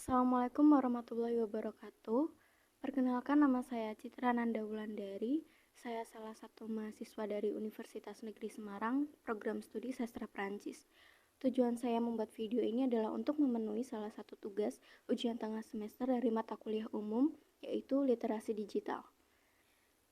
Assalamualaikum warahmatullahi wabarakatuh. Perkenalkan, nama saya Citra Nanda Wulandari. Saya salah satu mahasiswa dari Universitas Negeri Semarang, program studi sastra Prancis. Tujuan saya membuat video ini adalah untuk memenuhi salah satu tugas ujian tengah semester dari mata kuliah umum, yaitu literasi digital.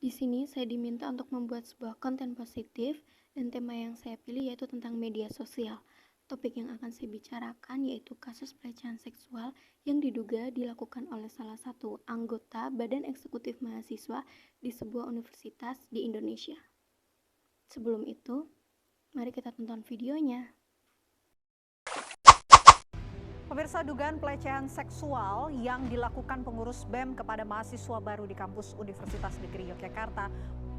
Di sini saya diminta untuk membuat sebuah konten positif dan tema yang saya pilih yaitu tentang media sosial. Topik yang akan saya bicarakan yaitu kasus pelecehan seksual yang diduga dilakukan oleh salah satu anggota Badan Eksekutif Mahasiswa di sebuah universitas di Indonesia. Sebelum itu, mari kita tonton videonya. Pemirsa, dugaan pelecehan seksual yang dilakukan pengurus BEM kepada mahasiswa baru di kampus Universitas Negeri Yogyakarta.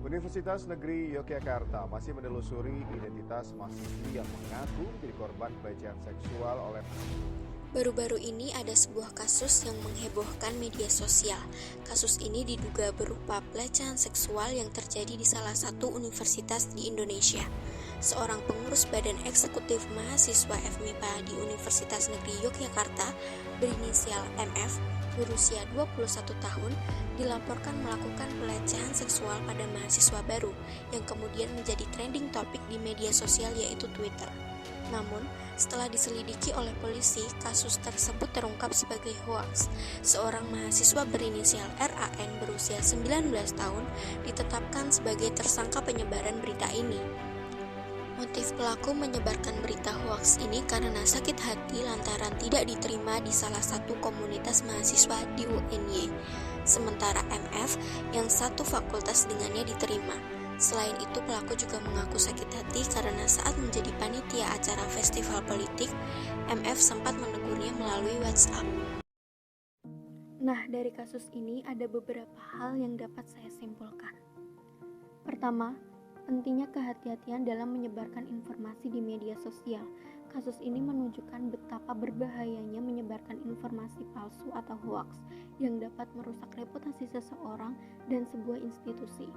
Universitas Negeri Yogyakarta masih menelusuri identitas mahasiswi yang mengaku menjadi korban pelecehan seksual oleh. Baru-baru ini ada sebuah kasus yang menghebohkan media sosial. Kasus ini diduga berupa pelecehan seksual yang terjadi di salah satu universitas di Indonesia. Seorang pengurus Badan Eksekutif Mahasiswa FMIPA di Universitas Negeri Yogyakarta berinisial MF berusia 21 tahun dilaporkan melakukan pelecehan seksual pada mahasiswa baru yang kemudian menjadi trending topik di media sosial yaitu Twitter. Namun, setelah diselidiki oleh polisi, kasus tersebut terungkap sebagai hoaks. Seorang mahasiswa berinisial RAN berusia 19 tahun ditetapkan sebagai tersangka penyebaran berita ini. Motif pelaku menyebarkan berita hoaks ini karena sakit hati lantaran tidak diterima di salah satu komunitas mahasiswa di UNY. Sementara MF yang satu fakultas dengannya diterima. Selain itu, pelaku juga mengaku sakit hati karena saat menjadi panitia acara festival politik, MF sempat menegurnya melalui WhatsApp. Nah, dari kasus ini ada beberapa hal yang dapat saya simpulkan. Pertama, pentingnya kehati-hatian dalam menyebarkan informasi di media sosial. Kasus ini menunjukkan betapa berbahayanya menyebarkan informasi palsu atau hoaks yang dapat merusak reputasi seseorang dan sebuah institusi.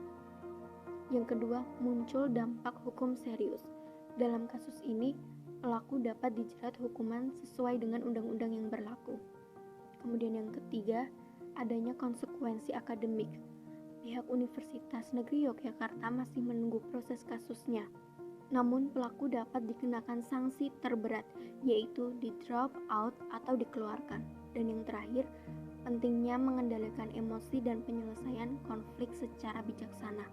Yang kedua, muncul dampak hukum serius. Dalam kasus ini, pelaku dapat dijerat hukuman sesuai dengan undang-undang yang berlaku. Kemudian yang ketiga, adanya konsekuensi akademik. Pihak Universitas Negeri Yogyakarta masih menunggu proses kasusnya. Namun pelaku dapat dikenakan sanksi terberat, yaitu di drop out atau dikeluarkan. Dan yang terakhir, pentingnya mengendalikan emosi dan penyelesaian konflik secara bijaksana.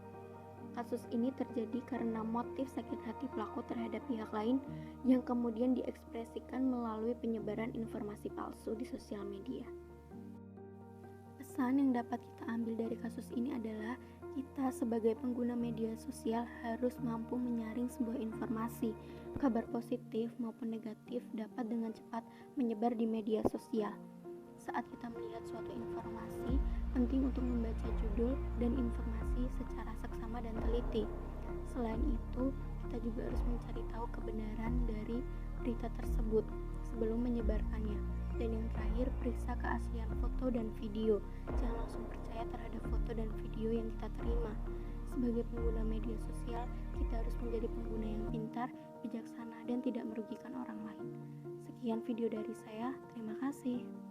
Kasus ini terjadi karena motif sakit hati pelaku terhadap pihak lain yang kemudian diekspresikan melalui penyebaran informasi palsu di sosial media. Pesan yang dapat kita ambil dari kasus ini adalah kita sebagai pengguna media sosial harus mampu menyaring sebuah informasi. Kabar positif maupun negatif dapat dengan cepat menyebar di media sosial. Saat kita melihat suatu informasi, penting untuk membaca judul dan informasi secara seksama dan teliti. Selain itu, kita juga harus mencari tahu kebenaran dari berita tersebut sebelum menyebarkannya. Dan yang terakhir, periksa keaslian foto dan video. Jangan langsung percaya terhadap foto dan video yang kita terima. Sebagai pengguna media sosial, kita harus menjadi pengguna yang pintar, bijaksana, dan tidak merugikan orang lain. Sekian video dari saya, terima kasih.